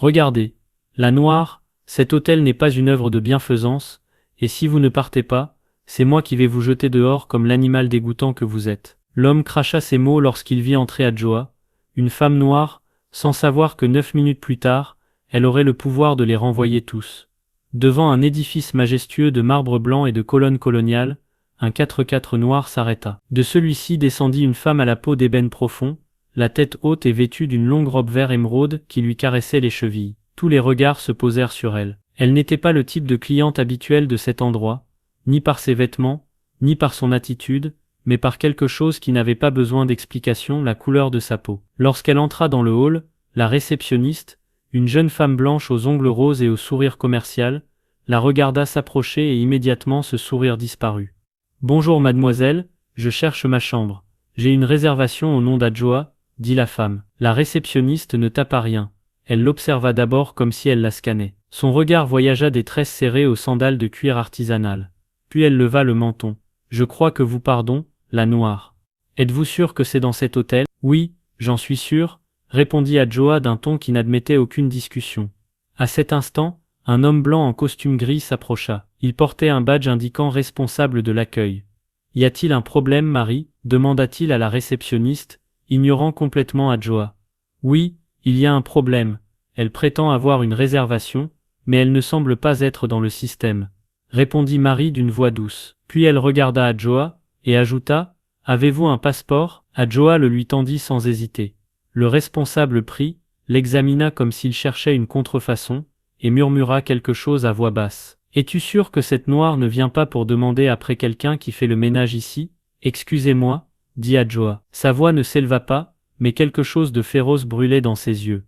Regardez. La Noire, cet hôtel n'est pas une œuvre de bienfaisance, et si vous ne partez pas, c'est moi qui vais vous jeter dehors comme l'animal dégoûtant que vous êtes. L'homme cracha ces mots lorsqu'il vit entrer Adjoa, une femme noire, sans savoir que 9 minutes plus tard, elle aurait le pouvoir de les renvoyer tous. Devant un édifice majestueux de marbre blanc et de colonnes coloniales, un 4x4 noir s'arrêta. De celui-ci descendit une femme à la peau d'ébène profond, la tête haute et vêtue d'une longue robe vert émeraude qui lui caressait les chevilles. Tous les regards se posèrent sur elle. Elle n'était pas le type de cliente habituelle de cet endroit, ni par ses vêtements, ni par son attitude, mais par quelque chose qui n'avait pas besoin d'explication, la couleur de sa peau. Lorsqu'elle entra dans le hall, la réceptionniste, une jeune femme blanche aux ongles roses et au sourire commercial, la regarda s'approcher et immédiatement ce sourire disparut. « Bonjour mademoiselle, je cherche ma chambre. J'ai une réservation au nom d'Adjoa, dit la femme. La réceptionniste ne tapa rien. Elle l'observa d'abord comme si elle la scannait. Son regard voyagea des tresses serrées aux sandales de cuir artisanal. Puis elle leva le menton. « Je crois que vous pardon, la Noire. Êtes-vous sûr que c'est dans cet hôtel ?»« Oui, j'en suis sûr, » répondit Adjoa d'un ton qui n'admettait aucune discussion. À cet instant, un homme blanc en costume gris s'approcha. Il portait un badge indiquant responsable de l'accueil. « Y a-t-il un problème, Marie ?» demanda-t-il à la réceptionniste, ignorant complètement Adjoa. « Oui, il y a un problème. Elle prétend avoir une réservation, mais elle ne semble pas être dans le système. » répondit Marie d'une voix douce. Puis elle regarda Adjoa, et ajouta « Avez-vous un passeport ?» Adjoa le lui tendit sans hésiter. Le responsable prit, l'examina comme s'il cherchait une contrefaçon, et murmura quelque chose à voix basse. « Es-tu sûr que cette Noire ne vient pas pour demander après quelqu'un qui fait le ménage ici ?»« Excusez-moi, » dit Adjoa. Sa voix ne s'éleva pas, mais quelque chose de féroce brûlait dans ses yeux.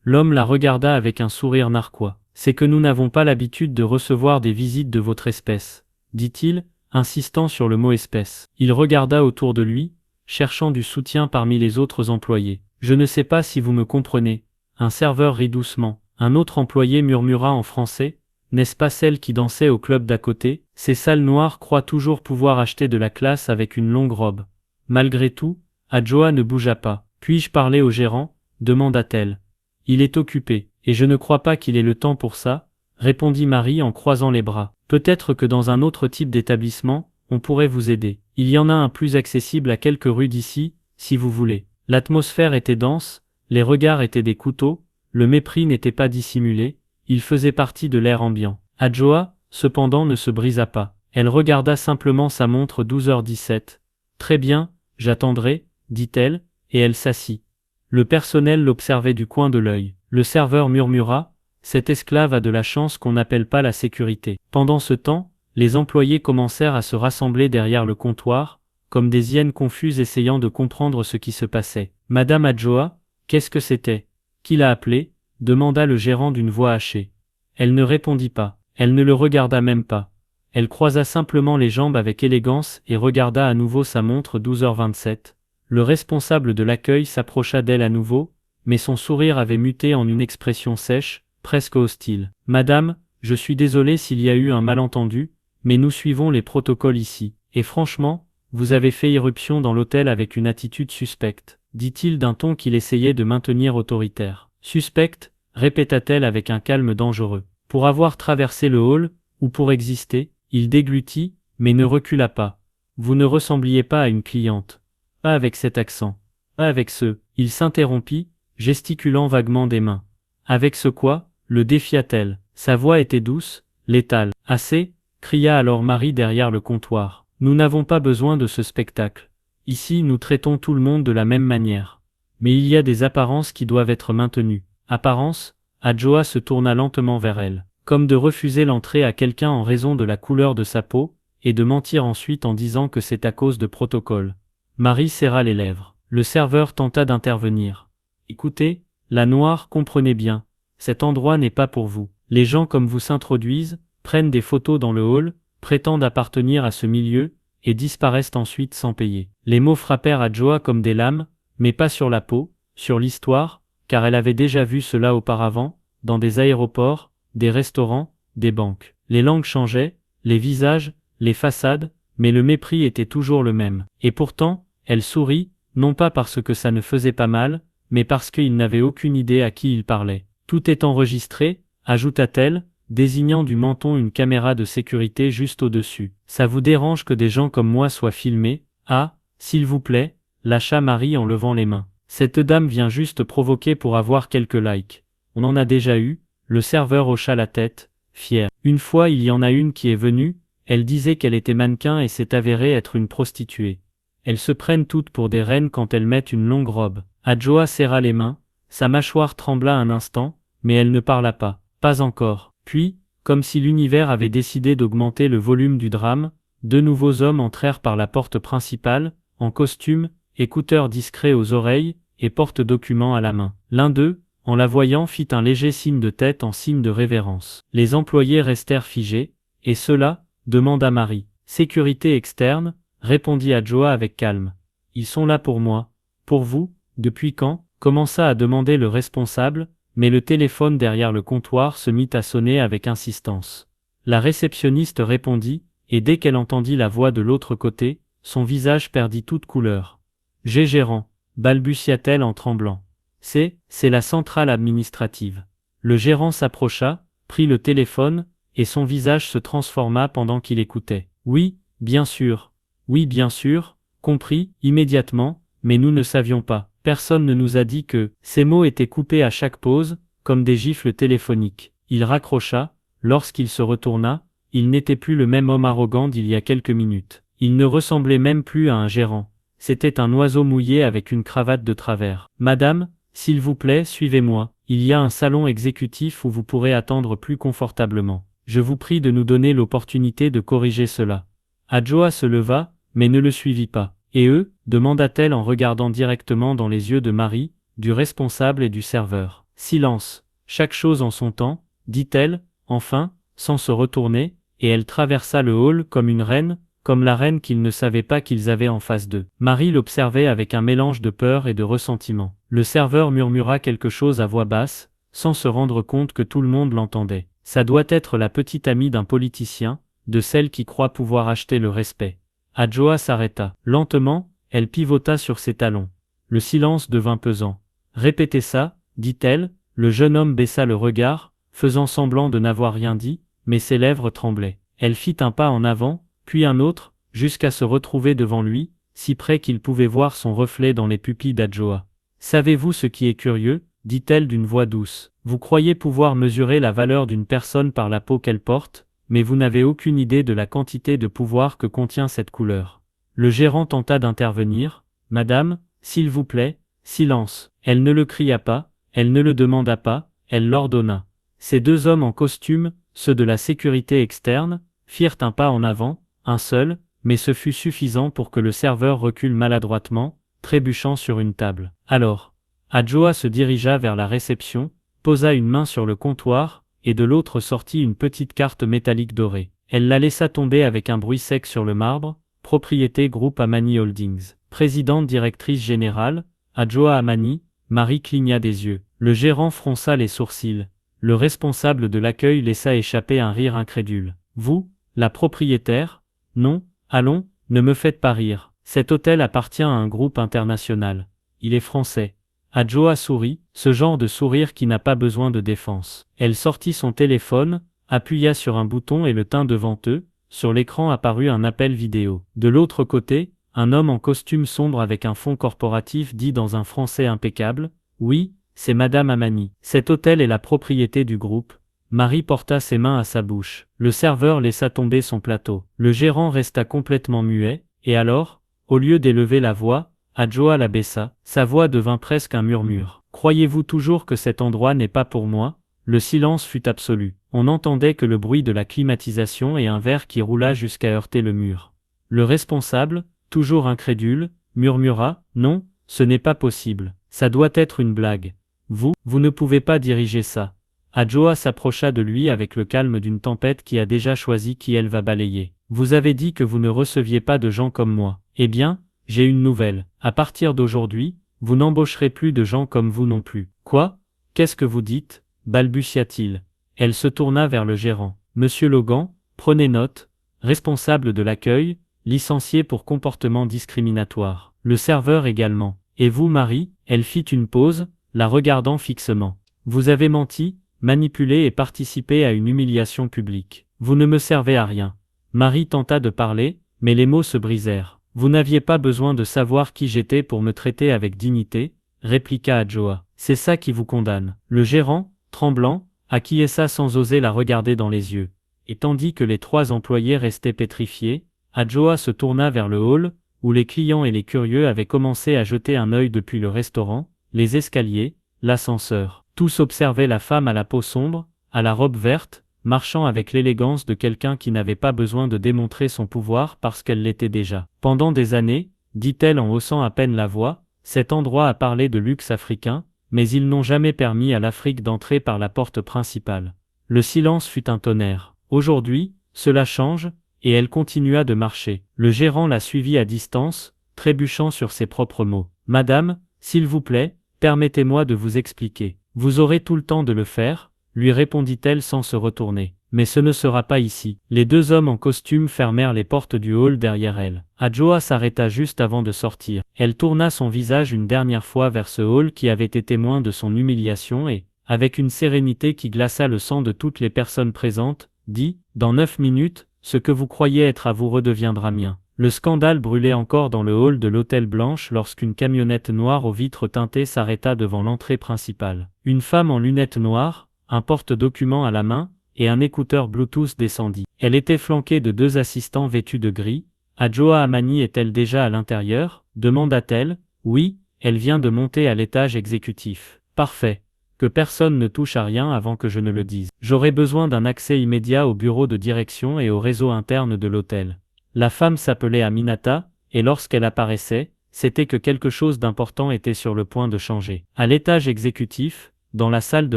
L'homme la regarda avec un sourire narquois. « C'est que nous n'avons pas l'habitude de recevoir des visites de votre espèce, » dit-il, insistant sur le mot espèce. Il regarda autour de lui, cherchant du soutien parmi les autres employés. « Je ne sais pas si vous me comprenez. » Un serveur rit doucement. Un autre employé murmura en français. « N'est-ce pas celle qui dansait au club d'à côté ? Ces sales noirs croient toujours pouvoir acheter de la classe avec une longue robe. » Malgré tout, Adjoa ne bougea pas. « Puis-je parler au gérant ?» demanda-t-elle. « Il est occupé, et je ne crois pas qu'il ait le temps pour ça, » répondit Marie en croisant les bras. « Peut-être que dans un autre type d'établissement, on pourrait vous aider. Il y en a un plus accessible à quelques rues d'ici, si vous voulez. » L'atmosphère était dense, les regards étaient des couteaux, le mépris n'était pas dissimulé, il faisait partie de l'air ambiant. Adjoa, cependant, ne se brisa pas. Elle regarda simplement sa montre 12h17. « Très bien, j'attendrai, » dit-elle, et elle s'assit. Le personnel l'observait du coin de l'œil. Le serveur murmura « Cet esclave a de la chance qu'on n'appelle pas la sécurité. » Pendant ce temps, les employés commencèrent à se rassembler derrière le comptoir, comme des hyènes confuses essayant de comprendre ce qui se passait. « Madame Adjoa, qu'est-ce que c'était ? Qui l'a appelé ?» demanda le gérant d'une voix hachée. Elle ne répondit pas. Elle ne le regarda même pas. Elle croisa simplement les jambes avec élégance et regarda à nouveau sa montre 12h27. Le responsable de l'accueil s'approcha d'elle à nouveau, mais son sourire avait muté en une expression sèche, presque hostile. « Madame, je suis désolé s'il y a eu un malentendu, mais nous suivons les protocoles ici. Et franchement, vous avez fait irruption dans l'hôtel avec une attitude suspecte, » dit-il d'un ton qu'il essayait de maintenir autoritaire. « Suspecte ?» répéta-t-elle avec un calme dangereux. « Pour avoir traversé le hall, ou pour exister ?» Il déglutit, mais ne recula pas. « Vous ne ressembliez pas à une cliente. Pas avec cet accent. Pas avec ce... » Il s'interrompit, gesticulant vaguement des mains. « Avec ce quoi ?» le défia-t-elle. Sa voix était douce, létale. « Assez !» cria alors Marie derrière le comptoir. « Nous n'avons pas besoin de ce spectacle. Ici, nous traitons tout le monde de la même manière. Mais il y a des apparences qui doivent être maintenues. » Apparence, Adjoa se tourna lentement vers elle, comme de refuser l'entrée à quelqu'un en raison de la couleur de sa peau, et de mentir ensuite en disant que c'est à cause de protocole. Marie serra les lèvres. Le serveur tenta d'intervenir. « Écoutez, la Noire, comprenez bien, cet endroit n'est pas pour vous. Les gens comme vous s'introduisent, prennent des photos dans le hall, prétendent appartenir à ce milieu, et disparaissent ensuite sans payer. » Les mots frappèrent Adjoa comme des lames, mais pas sur la peau, sur l'histoire, car elle avait déjà vu cela auparavant, dans des aéroports, des restaurants, des banques. Les langues changeaient, les visages, les façades, mais le mépris était toujours le même. Et pourtant, elle sourit, non pas parce que ça ne faisait pas mal, mais parce qu'il n'avait aucune idée à qui il parlait. Tout est enregistré, ajouta-t-elle, désignant du menton une caméra de sécurité juste au-dessus. Ça vous dérange que des gens comme moi soient filmés? Ah, s'il vous plaît, lâcha Marie en levant les mains. Cette dame vient juste provoquer pour avoir quelques likes. On en a déjà eu, le serveur hocha la tête, fier. Une fois il y en a une qui est venue, elle disait qu'elle était mannequin et s'est avérée être une prostituée. Elles se prennent toutes pour des reines quand elles mettent une longue robe. Adjoa serra les mains, sa mâchoire trembla un instant, mais elle ne parla pas. Pas encore. Puis, comme si l'univers avait décidé d'augmenter le volume du drame, deux nouveaux hommes entrèrent par la porte principale, en costume, écouteurs discrets aux oreilles, et porte-documents à la main. L'un d'eux, en la voyant, fit un léger signe de tête en signe de révérence. Les employés restèrent figés, et cela, demanda Marie. Sécurité externe, répondit Adjoa avec calme. Ils sont là pour moi. Pour vous, depuis quand? Commença à demander le responsable, mais le téléphone derrière le comptoir se mit à sonner avec insistance. La réceptionniste répondit, et dès qu'elle entendit la voix de l'autre côté, son visage perdit toute couleur. « J'ai gérant », balbutia-t-elle en tremblant. « C'est la centrale administrative. » Le gérant s'approcha, prit le téléphone, et son visage se transforma pendant qu'il écoutait. « Oui, bien sûr. Oui, bien sûr, compris, immédiatement, mais nous ne savions pas. Personne ne nous a dit que... » Ces mots étaient coupés à chaque pause, comme des gifles téléphoniques. Il raccrocha, lorsqu'il se retourna, il n'était plus le même homme arrogant d'il y a quelques minutes. Il ne ressemblait même plus à un gérant. C'était un oiseau mouillé avec une cravate de travers. « Madame, s'il vous plaît, suivez-moi. Il y a un salon exécutif où vous pourrez attendre plus confortablement. Je vous prie de nous donner l'opportunité de corriger cela. » Adjoa se leva, mais ne le suivit pas. « Et eux ?» demanda-t-elle en regardant directement dans les yeux de Marie, du responsable et du serveur. « Silence. Chaque chose en son temps, » dit-elle, enfin, sans se retourner, et elle traversa le hall comme une reine, comme la reine qu'ils ne savaient pas qu'ils avaient en face d'eux. Marie l'observait avec un mélange de peur et de ressentiment. Le serveur murmura quelque chose à voix basse, sans se rendre compte que tout le monde l'entendait. Ça doit être la petite amie d'un politicien, de celle qui croit pouvoir acheter le respect. Adjoa s'arrêta. Lentement, elle pivota sur ses talons. Le silence devint pesant. « Répétez ça, » dit-elle. Le jeune homme baissa le regard, faisant semblant de n'avoir rien dit, mais ses lèvres tremblaient. Elle fit un pas en avant, puis un autre, jusqu'à se retrouver devant lui, si près qu'il pouvait voir son reflet dans les pupilles d'Adjoa. « Savez-vous ce qui est curieux ?» dit-elle d'une voix douce. « Vous croyez pouvoir mesurer la valeur d'une personne par la peau qu'elle porte, mais vous n'avez aucune idée de la quantité de pouvoir que contient cette couleur. » Le gérant tenta d'intervenir. « Madame, s'il vous plaît, silence. » Elle ne le cria pas, elle ne le demanda pas, elle l'ordonna. Ces deux hommes en costume, ceux de la sécurité externe, firent un pas en avant, un seul, mais ce fut suffisant pour que le serveur recule maladroitement, trébuchant sur une table. Alors, Adjoa se dirigea vers la réception, posa une main sur le comptoir, et de l'autre sortit une petite carte métallique dorée. Elle la laissa tomber avec un bruit sec sur le marbre. Propriété Groupe Amani Holdings. Présidente directrice générale, Adjoa Amani. Marie cligna des yeux. Le gérant fronça les sourcils. Le responsable de l'accueil laissa échapper un rire incrédule. Vous, la propriétaire? Non, allons, ne me faites pas rire. Cet hôtel appartient à un groupe international. Il est français. Adjoa sourit, ce genre de sourire qui n'a pas besoin de défense. Elle sortit son téléphone, appuya sur un bouton et le tint devant eux. Sur l'écran apparut un appel vidéo. De l'autre côté, un homme en costume sombre avec un fond corporatif dit dans un français impeccable, « Oui, c'est Madame Amani. Cet hôtel est la propriété du groupe. » Marie porta ses mains à sa bouche. Le serveur laissa tomber son plateau. Le gérant resta complètement muet, et alors, au lieu d'élever la voix, Adjoa la baissa. Sa voix devint presque un murmure. « Croyez-vous toujours que cet endroit n'est pas pour moi ?» Le silence fut absolu. On n'entendait que le bruit de la climatisation et un verre qui roula jusqu'à heurter le mur. Le responsable, toujours incrédule, murmura « Non, ce n'est pas possible. Ça doit être une blague. Vous ne pouvez pas diriger ça. » Adjoa s'approcha de lui avec le calme d'une tempête qui a déjà choisi qui elle va balayer. « Vous avez dit que vous ne receviez pas de gens comme moi. Eh bien, j'ai une nouvelle. À partir d'aujourd'hui, vous n'embaucherez plus de gens comme vous non plus. »« Quoi? Qu'est-ce que vous dites ?» balbutia-t-il. Elle se tourna vers le gérant. « Monsieur Logan, prenez note, responsable de l'accueil, licencié pour comportement discriminatoire. Le serveur également. Et vous, Marie ?» Elle fit une pause, la regardant fixement. « Vous avez menti, manipulé et participé à une humiliation publique. Vous ne me servez à rien. Marie tenta de parler, mais les mots se brisèrent. Vous n'aviez pas besoin de savoir qui j'étais pour me traiter avec dignité, répliqua Adjoa. C'est ça qui vous condamne. Le gérant, tremblant, acquiesça sans oser la regarder dans les yeux. Et tandis que les 3 employés restaient pétrifiés, Adjoa se tourna vers le hall, où les clients et les curieux avaient commencé à jeter un œil depuis le restaurant, les escaliers, l'ascenseur. Tous observaient la femme à la peau sombre, à la robe verte, marchant avec l'élégance de quelqu'un qui n'avait pas besoin de démontrer son pouvoir parce qu'elle l'était déjà. Pendant des années, dit-elle en haussant à peine la voix, cet endroit a parlé de luxe africain, mais ils n'ont jamais permis à l'Afrique d'entrer par la porte principale. Le silence fut un tonnerre. Aujourd'hui, cela change, et elle continua de marcher. Le gérant la suivit à distance, trébuchant sur ses propres mots. « Madame, s'il vous plaît, permettez-moi de vous expliquer. Vous aurez tout le temps de le faire, » lui répondit-elle sans se retourner. « Mais ce ne sera pas ici. » Les 2 hommes en costume fermèrent les portes du hall derrière elle. Adjoa s'arrêta juste avant de sortir. Elle tourna son visage une dernière fois vers ce hall qui avait été témoin de son humiliation et, avec une sérénité qui glaça le sang de toutes les personnes présentes, dit « Dans 9 minutes, ce que vous croyez être à vous redeviendra mien. » Le scandale brûlait encore dans le hall de l'Hôtel Blanche lorsqu'une camionnette noire aux vitres teintées s'arrêta devant l'entrée principale. Une femme en lunettes noires, un porte-documents à la main, et un écouteur Bluetooth descendit. Elle était flanquée de 2 assistants vêtus de gris. « Adjoa Amani est-elle déjà à l'intérieur » demanda-t-elle. « Oui, elle vient de monter à l'étage exécutif. »« Parfait. Que personne ne touche à rien avant que je ne le dise. J'aurai besoin d'un accès immédiat au bureau de direction et au réseau interne de l'hôtel. » La femme s'appelait Aminata, et lorsqu'elle apparaissait, c'était que quelque chose d'important était sur le point de changer. À l'étage exécutif, dans la salle de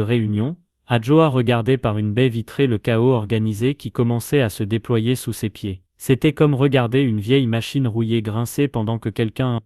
réunion, Adjoa regardait par une baie vitrée le chaos organisé qui commençait à se déployer sous ses pieds. C'était comme regarder une vieille machine rouillée grincer pendant que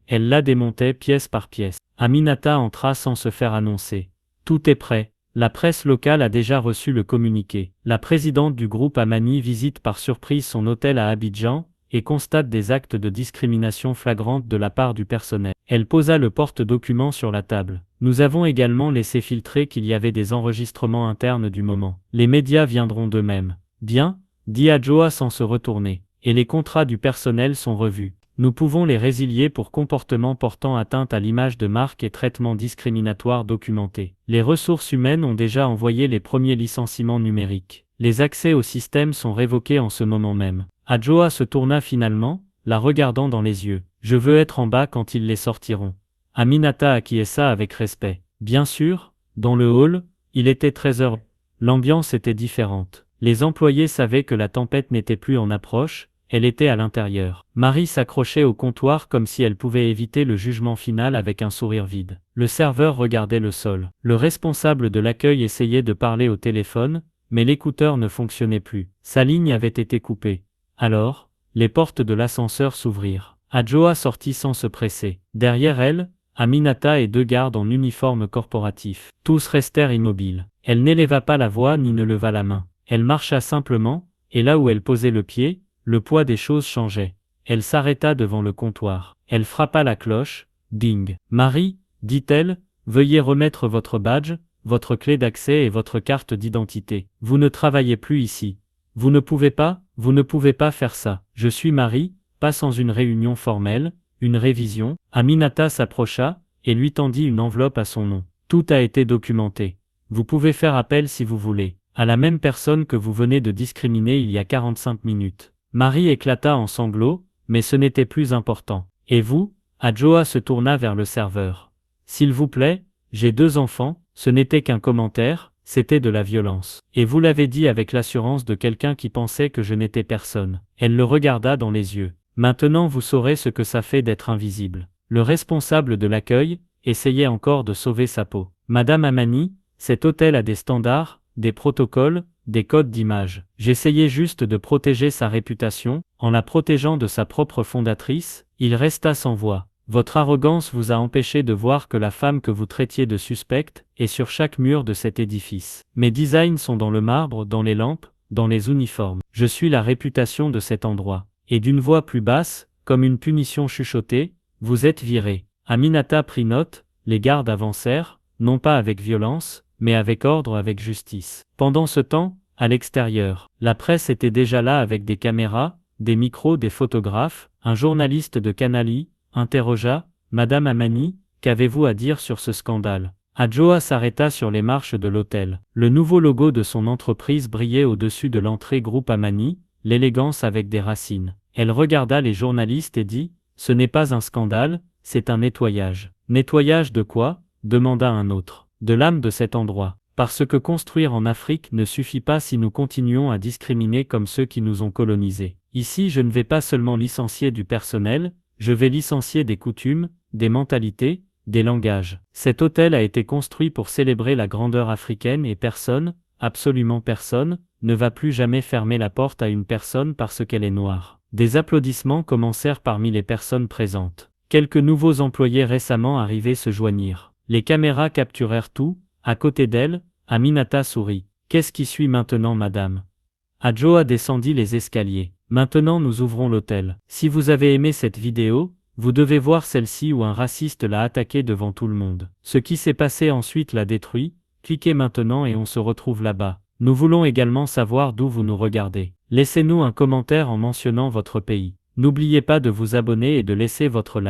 elle la démontait pièce par pièce. Aminata entra sans se faire annoncer. « Tout est prêt. La presse locale a déjà reçu le communiqué. La présidente du groupe Amani visite par surprise son hôtel à Abidjan, et constate des actes de discrimination flagrante de la part du personnel. » Elle posa le porte-document sur la table. « Nous avons également laissé filtrer qu'il y avait des enregistrements internes du moment. Les médias viendront d'eux-mêmes. »« Bien, » dit Adjoa sans se retourner. « Et les contrats du personnel sont revus. Nous pouvons les résilier pour comportements portant atteinte à l'image de marque et traitements discriminatoires documentés. Les ressources humaines ont déjà envoyé les premiers licenciements numériques. Les accès au système sont révoqués en ce moment même. » Adjoa se tourna finalement, la regardant dans les yeux. « Je veux être en bas quand ils les sortiront. » Aminata acquiesça avec respect. Bien sûr, dans le hall, il était 13h. L'ambiance était différente. Les employés savaient que la tempête n'était plus en approche, elle était à l'intérieur. Marie s'accrochait au comptoir comme si elle pouvait éviter le jugement final avec un sourire vide. Le serveur regardait le sol. Le responsable de l'accueil essayait de parler au téléphone, mais l'écouteur ne fonctionnait plus. Sa ligne avait été coupée. Alors, les portes de l'ascenseur s'ouvrirent. Adjoa sortit sans se presser. Derrière elle, Aminata et 2 gardes en uniforme corporatif. Tous restèrent immobiles. Elle n'éleva pas la voix ni ne leva la main. Elle marcha simplement, et là où elle posait le pied, le poids des choses changeait. Elle s'arrêta devant le comptoir. Elle frappa la cloche. Ding. « Marie, dit-elle, veuillez remettre votre badge, votre clé d'accès et votre carte d'identité. Vous ne travaillez plus ici. Vous ne pouvez pas faire ça. Je suis Marie, pas sans une réunion formelle, une révision. » Aminata s'approcha, et lui tendit une enveloppe à son nom. « Tout a été documenté. Vous pouvez faire appel si vous voulez, à la même personne que vous venez de discriminer il y a 45 minutes. » Marie éclata en sanglots, mais ce n'était plus important. « Et vous ?» Adjoa se tourna vers le serveur. « S'il vous plaît, j'ai 2 enfants. » Ce n'était qu'un commentaire, c'était de la violence. « Et vous l'avez dit avec l'assurance de quelqu'un qui pensait que je n'étais personne. » Elle le regarda dans les yeux. « Maintenant vous saurez ce que ça fait d'être invisible. » Le responsable de l'accueil essayait encore de sauver sa peau. « Madame Amani, cet hôtel a des standards, des protocoles, des codes d'image. J'essayais juste de protéger sa réputation, en la protégeant de sa propre fondatrice. » Il resta sans voix. « Votre arrogance vous a empêché de voir que la femme que vous traitiez de suspecte est sur chaque mur de cet édifice. Mes designs sont dans le marbre, dans les lampes, dans les uniformes. Je suis la réputation de cet endroit. » Et d'une voix plus basse, comme une punition chuchotée, « Vous êtes viré. » Aminata prit note, les gardes avancèrent, non pas avec violence, mais avec ordre, avec justice. Pendant ce temps, à l'extérieur, la presse était déjà là avec des caméras, des micros, des photographes. Un journaliste de Canal I interrogea « Madame Amani, qu'avez-vous à dire sur ce scandale ?» Adjoa s'arrêta sur les marches de l'hôtel. Le nouveau logo de son entreprise brillait au-dessus de l'entrée Groupe Amani, l'élégance avec des racines. Elle regarda les journalistes et dit « Ce n'est pas un scandale, c'est un nettoyage. » « Nettoyage de quoi ?» demanda un autre. « De l'âme de cet endroit. Parce que construire en Afrique ne suffit pas si nous continuons à discriminer comme ceux qui nous ont colonisés. Ici, je ne vais pas seulement licencier du personnel, je vais licencier des coutumes, des mentalités, des langages. Cet hôtel a été construit pour célébrer la grandeur africaine et personne, absolument personne, ne va plus jamais fermer la porte à une personne parce qu'elle est noire. » Des applaudissements commencèrent parmi les personnes présentes. Quelques nouveaux employés récemment arrivés se joignirent. Les caméras capturèrent tout. À côté d'elle, Aminata sourit. « Qu'est-ce qui suit maintenant, madame ?» Adjoa descendit les escaliers. « Maintenant nous ouvrons l'hôtel. Si vous avez aimé cette vidéo, vous devez voir celle-ci où un raciste l'a attaqué devant tout le monde. Ce qui s'est passé ensuite l'a détruit. Cliquez maintenant et on se retrouve là-bas. Nous voulons également savoir d'où vous nous regardez. Laissez-nous un commentaire en mentionnant votre pays. N'oubliez pas de vous abonner et de laisser votre like.